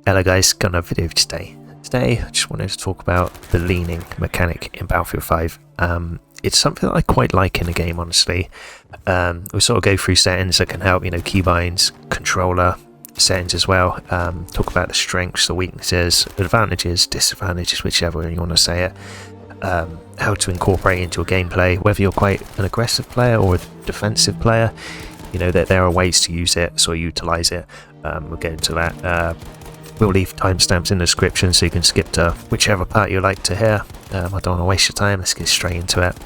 Hello guys, got another video today. Today I just wanted to talk about the leaning mechanic in Battlefield 5. It's something that I quite like in the game, honestly. We sort of go through settings that can help, keybinds, controller settings as well. Talk about the strengths, the weaknesses, advantages, disadvantages, whichever way you want to say it. How to incorporate into your gameplay, whether you're quite an aggressive player or a defensive player. That there are ways to use it, so utilize it. We'll get into that. We'll leave timestamps in the description so you can skip to whichever part you like to hear. I don't want to waste your time, let's get straight into it.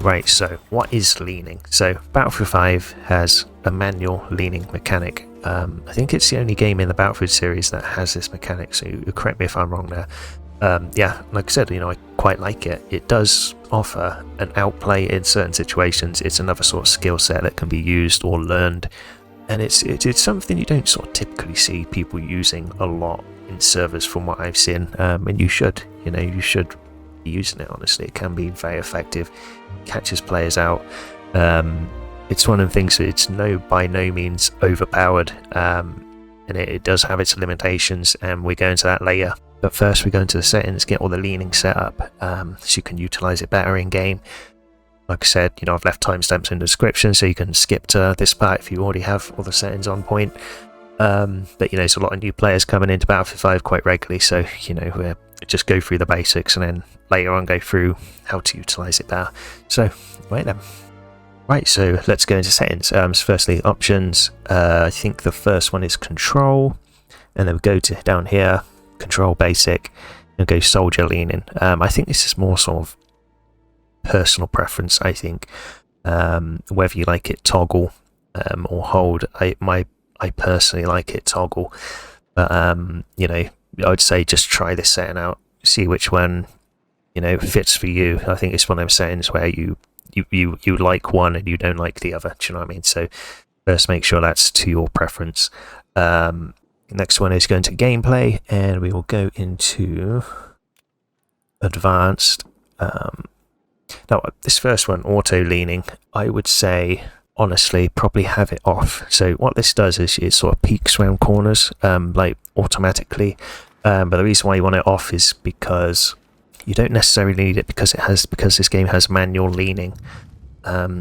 Right, so what is leaning? So Battlefield 5 has a manual leaning mechanic. I think it's the only game in the Battlefield series that has this mechanic, so you correct me if I'm wrong there. Yeah, like I said, I quite like it. It does offer an outplay in certain situations. It's another sort of skill set that can be used or learned. And it's something you don't sort of typically see people using a lot in servers from what I've seen, and you should be using it. Honestly, it can be very effective, catches players out. It's one of the things that it's by no means overpowered, and it does have its limitations, and we go into that later. But first we go into the settings, get all the leaning set up, so you can utilize it better in game. Like I said, I've left timestamps in the description so you can skip to this part if you already have all the settings on point. But there's a lot of new players coming into Battlefield 5 quite regularly, so we'll just go through the basics and then later on go through how to utilize it better. So right then. Right, so let's go into settings. So firstly, options. I think the first one is control, and then we go to down here, control basic, and go soldier leaning. I think this is more sort of personal preference. I think whether you like it toggle or hold. I personally like it toggle, but I would say just try this setting out, see which one fits for you. I think it's one of those settings where you like one and you don't like the other. Do you know what I mean? So first make sure that's to your preference. Next one is going to gameplay, and we will go into advanced. Now, this first one, auto leaning, I would say, honestly, probably have it off. So what this does is it sort of peeks around corners, like automatically. But the reason why you want it off is because you don't necessarily need it because this game has manual leaning.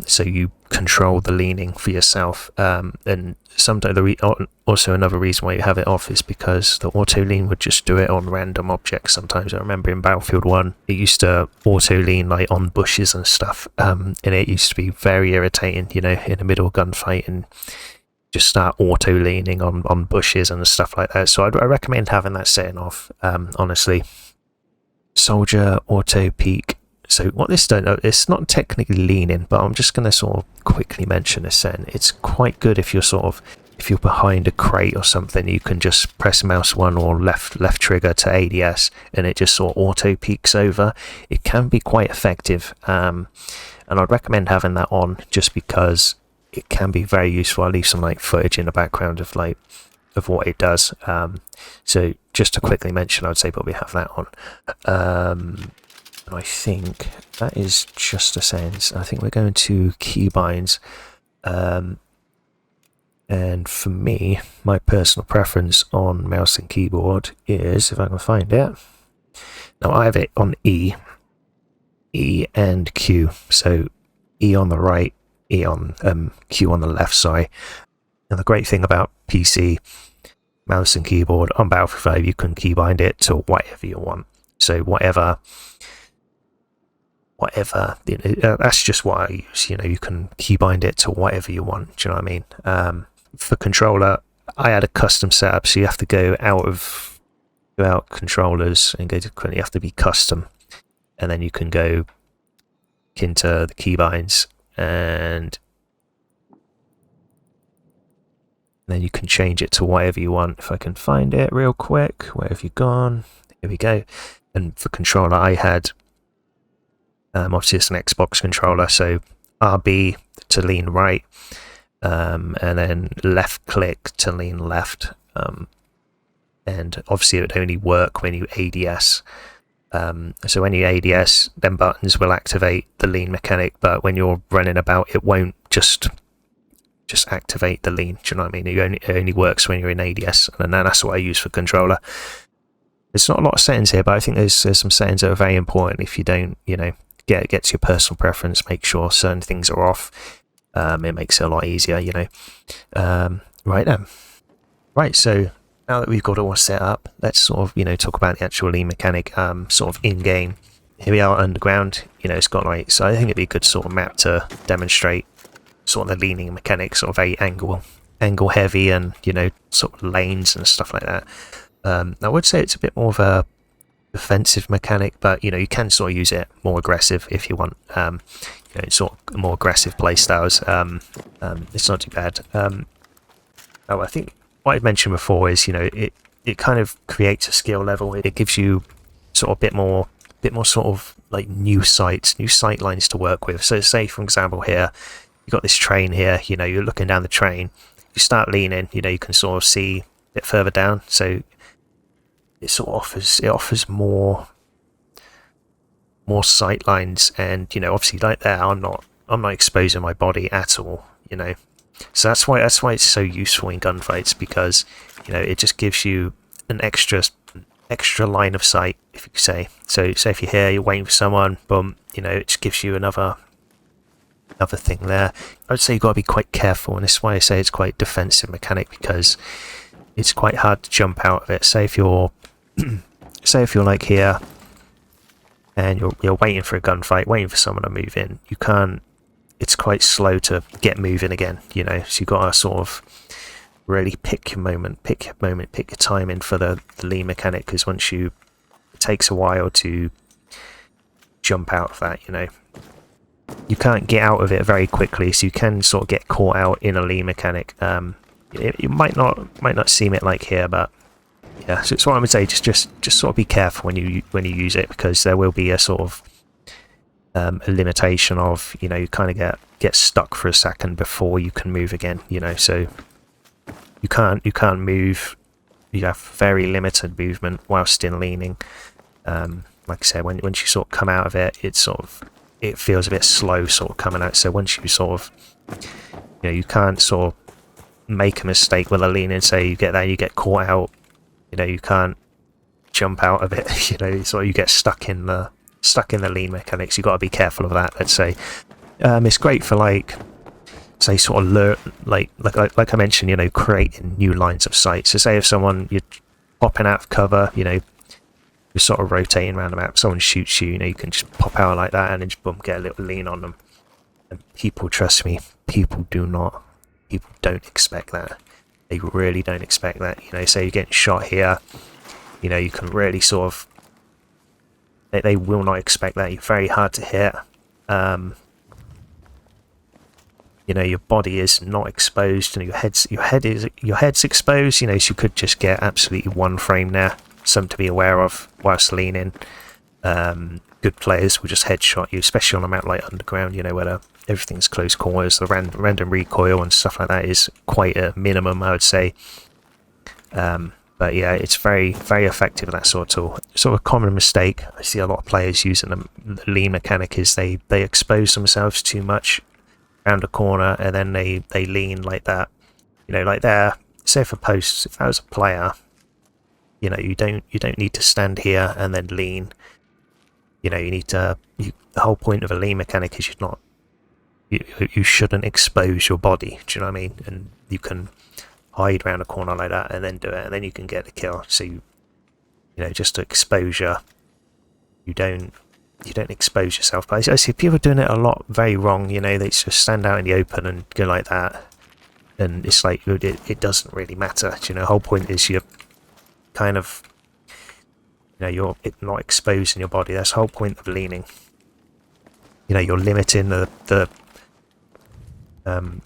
So you control the leaning for yourself. And sometimes also another reason why you have it off is because the auto lean would just do it on random objects. Sometimes I remember in Battlefield 1 it used to auto lean like on bushes and stuff, and it used to be very irritating, in the middle of gunfight and just start auto leaning on bushes and stuff like that. So I recommend having that setting off, honestly. Soldier auto peek. So what this does, it's not technically leaning, but I'm just going to sort of quickly mention this setting. It's quite good if you're behind a crate or something, you can just press mouse 1 or left trigger to ADS, and it just sort of auto peeks over. It can be quite effective, and I'd recommend having that on just because it can be very useful. I'll leave some footage in the background of what it does. So just to quickly mention, I'd say probably have that on. I think that is just a sense. I think we're going to keybinds, and for me, my personal preference on mouse and keyboard is, if I can find it, now I have it on E and Q. So E on the right, Q on the left. Sorry. And the great thing about PC mouse and keyboard on Battlefield 5, you can keybind it to whatever you want. So whatever, that's just what I use. You can keybind it to whatever you want. Do you know what I mean? For controller, I had a custom setup, so you have to go out controllers and go to, you have to be custom, and then you can go into the keybinds, and then you can change it to whatever you want. If I can find it real quick, where have you gone? Here we go. And for controller, I had obviously it's an Xbox controller, so RB to lean right, and then left click to lean left, and obviously it would only work when you ADS. So when you ADS, then buttons will activate the lean mechanic, but when you're running about, it won't just just activate the lean. Do you know what I mean? It only works when you're in ADS, and then that's what I use for controller. There's not a lot of settings here, but I think there's some settings that are very important. If you don't, you know, get to your personal preference, make sure certain things are off. It makes it a lot easier, you know. Right then. Right, so now that we've got it all set up, let's sort of, you know, talk about the actual lean mechanic, sort of in-game. Here we are underground, you know, it's got like, so I think it'd be a good sort of map to demonstrate sort of the leaning mechanic, sort of very angle heavy, and, you know, sort of lanes and stuff like that. I would say it's a bit more of a defensive mechanic, but, you know, you can sort of use it more aggressive if you want, you know, sort of more aggressive play styles. It's not too bad. I think what I'd mentioned before is, you know, it kind of creates a skill level. It gives you sort of a bit more sort of like new sight lines to work with. So say, for example, here you've got this train here, you know, you're looking down the train, you start leaning, you know, you can sort of see a bit further down, so it sort of offers more sight lines. And, you know, obviously like there, I'm not exposing my body at all, you know. So that's why it's so useful in gunfights, because, you know, it just gives you an extra line of sight, if you could say. So say if you're here, you're waiting for someone, boom, you know, it just gives you another thing there. I would say you've got to be quite careful, and this is why I say it's quite defensive mechanic, because it's quite hard to jump out of it. Say if you're like here and you're waiting for a gunfight, waiting for someone to move in, you can't, it's quite slow to get moving again, you know, so you've got to sort of really pick your timing for the lean mechanic, because it takes a while to jump out of that, you know. You can't get out of it very quickly, so you can sort of get caught out in a lean mechanic. You might not seem it like here, but yeah, so it's what I would say, just sort of be careful when you use it, because there will be a sort of a limitation of, you know, you kind of get stuck for a second before you can move again, you know. So you can't move, you have very limited movement whilst in leaning. Like I said, once you sort of come out of it, it feels a bit slow sort of coming out. So once you sort of, you know, you can't sort of make a mistake with a lean and say you get there, you get caught out, you know, you can't jump out of it, you know, so you get stuck in the lean mechanics. You've got to be careful of that, let's say. It's great for, like, say, sort of like I mentioned, you know, creating new lines of sight. So say if you're popping out of cover, you know, you're sort of rotating around the map, someone shoots you, you know, you can just pop out like that and then just boom, get a little lean on them. And people, trust me, people don't expect that. They really don't expect that. You know, say you're getting shot here, you know, you can really sort of, they will not expect that. You're very hard to hit. You know, your body is not exposed, and your head's exposed, you know, so you could just get absolutely one frame there. Something to be aware of whilst leaning. Good players will just headshot you, especially on a map like Underground, you know, where everything's close quarters. The random recoil and stuff like that is quite a minimum, I would say. But yeah, it's very, very effective, that sort of tool. Sort of a common mistake I see a lot of players using the lean mechanic is they expose themselves too much around a corner, and then they lean like that. You know, like there, say for posts, if I was a player, you know, you don't need to stand here and then lean. You know, you need to. The whole point of a lean mechanic is you shouldn't expose your body. Do you know what I mean? And you can hide around a corner like that and then do it, and then you can get the kill. So you know, just to exposure, you don't expose yourself. But I see people doing it a lot very wrong. You know, they just stand out in the open and go like that, and it's like it doesn't really matter. You know, the whole point is you're kind of, you know, you're not exposing your body. That's the whole point of leaning. You know, you're limiting the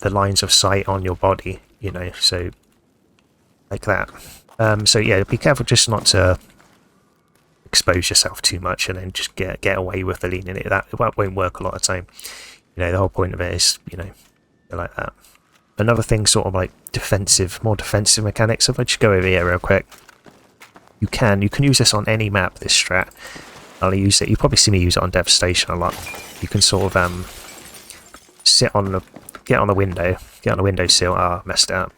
lines of sight on your body, you know, so like that. So yeah, be careful just not to expose yourself too much and then just get away with the leaning. That won't work a lot of the time. You know, the whole point of it is, you know, like that. Another thing, sort of like more defensive mechanics. If I just go over here real quick, you can use this on any map, this strat. I'll use it. You probably see me use it on Devastation a lot. You can sort of get on the window, get on the windowsill. Ah, messed it up.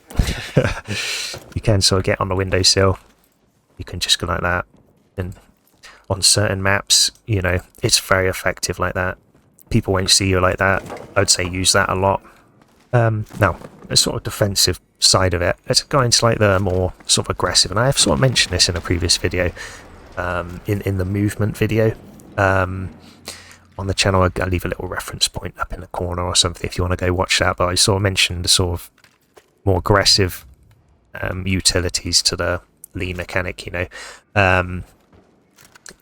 You can sort of get on the windowsill. You can just go like that. And on certain maps, you know, it's very effective like that. People won't see you like that. I'd say use that a lot. Now, the sort of defensive side of it, let's go into like the more sort of aggressive. And I have sort of mentioned this in a previous video, in the movement video. On the channel, I'll leave a little reference point up in the corner or something if you want to go watch that. But I sort of mentioned the sort of more aggressive utilities to the lean mechanic, you know.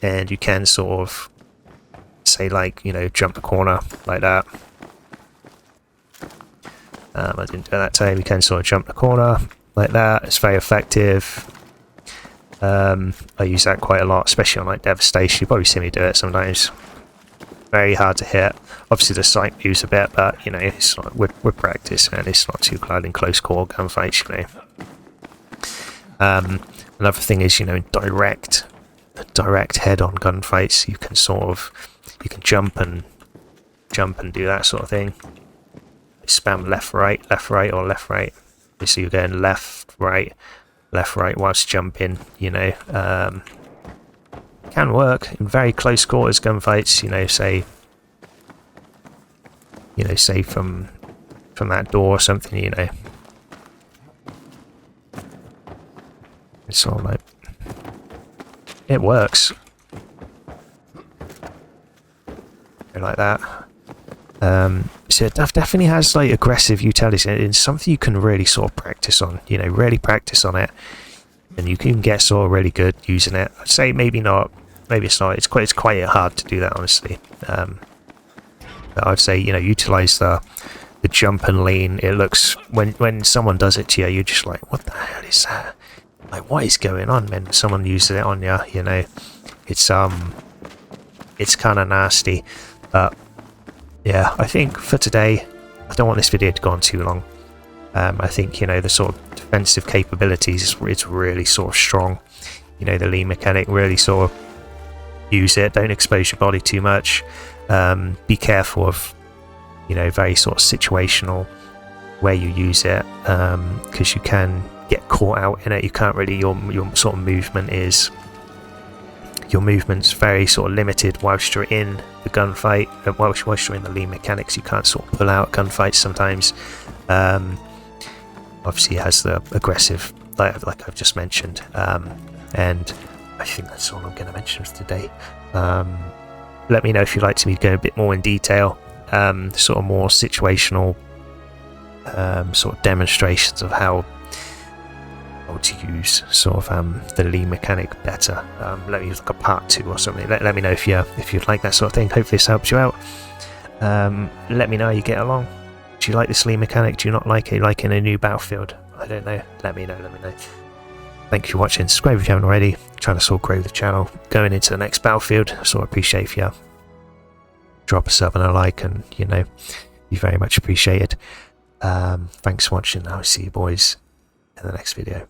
And you can sort of say, like, you know, jump a corner like that. I didn't do that time. You can sort of jump the corner like that. It's very effective. I use that quite a lot, especially on like Devastation. You probably see me do it sometimes. Very hard to hit. Obviously the sight moves a bit, but you know, it's not, with practice, man, it's not too hard in close call gunfights, you know. Another thing is, you know, direct head-on gunfights. You can sort of, you can jump and do that sort of thing. Spam left, right, or left, right. So you're going left, right whilst jumping, you know. Can work in very close quarters gunfights, you know, say from that door or something, you know. It's sort of like, it works. Like that. So it definitely has like aggressive utility. It's something you can really sort of practice on, you know, really practice on it, and you can get sort of really good using it. I'd say maybe not, maybe it's not. It's quite hard to do that, honestly. But I'd say, you know, utilize the jump and lean. It looks, when someone does it to you, you're just like, what the hell is that? Like, what is going on, man? Someone uses it on you, you know. It's kind of nasty, but yeah, I think for today, I don't want this video to go on too long. I think, you know, the sort of defensive capabilities, it's really sort of strong. You know, the lean mechanic, really sort of use it. Don't expose your body too much. Be careful of, you know, very sort of situational where you use it, because you can get caught out in it. You can't really, your sort of movement is, your movement's very sort of limited whilst you're in the gunfight. Whilst you're in the lean mechanics, you can't sort of pull out gunfights sometimes. Obviously it has the aggressive, like I've just mentioned, and I think that's all I'm going to mention for today. Let me know if you'd like me to go a bit more in detail, sort of more situational sort of demonstrations of how to use sort of the lean mechanic better. Let me look at part 2 or something. Let me know if you'd like that sort of thing. Hopefully this helps you out. Let me know how you get along. Do you like this lean mechanic? Do you not like it? Like in a new Battlefield? I don't know. Let me know. Thank you for watching. Subscribe if you haven't already. Trying to sort of grow the channel going into the next Battlefield. So I appreciate if you drop a sub and a like, and you know, you very much appreciated. Thanks for watching. I'll see you boys in the next video.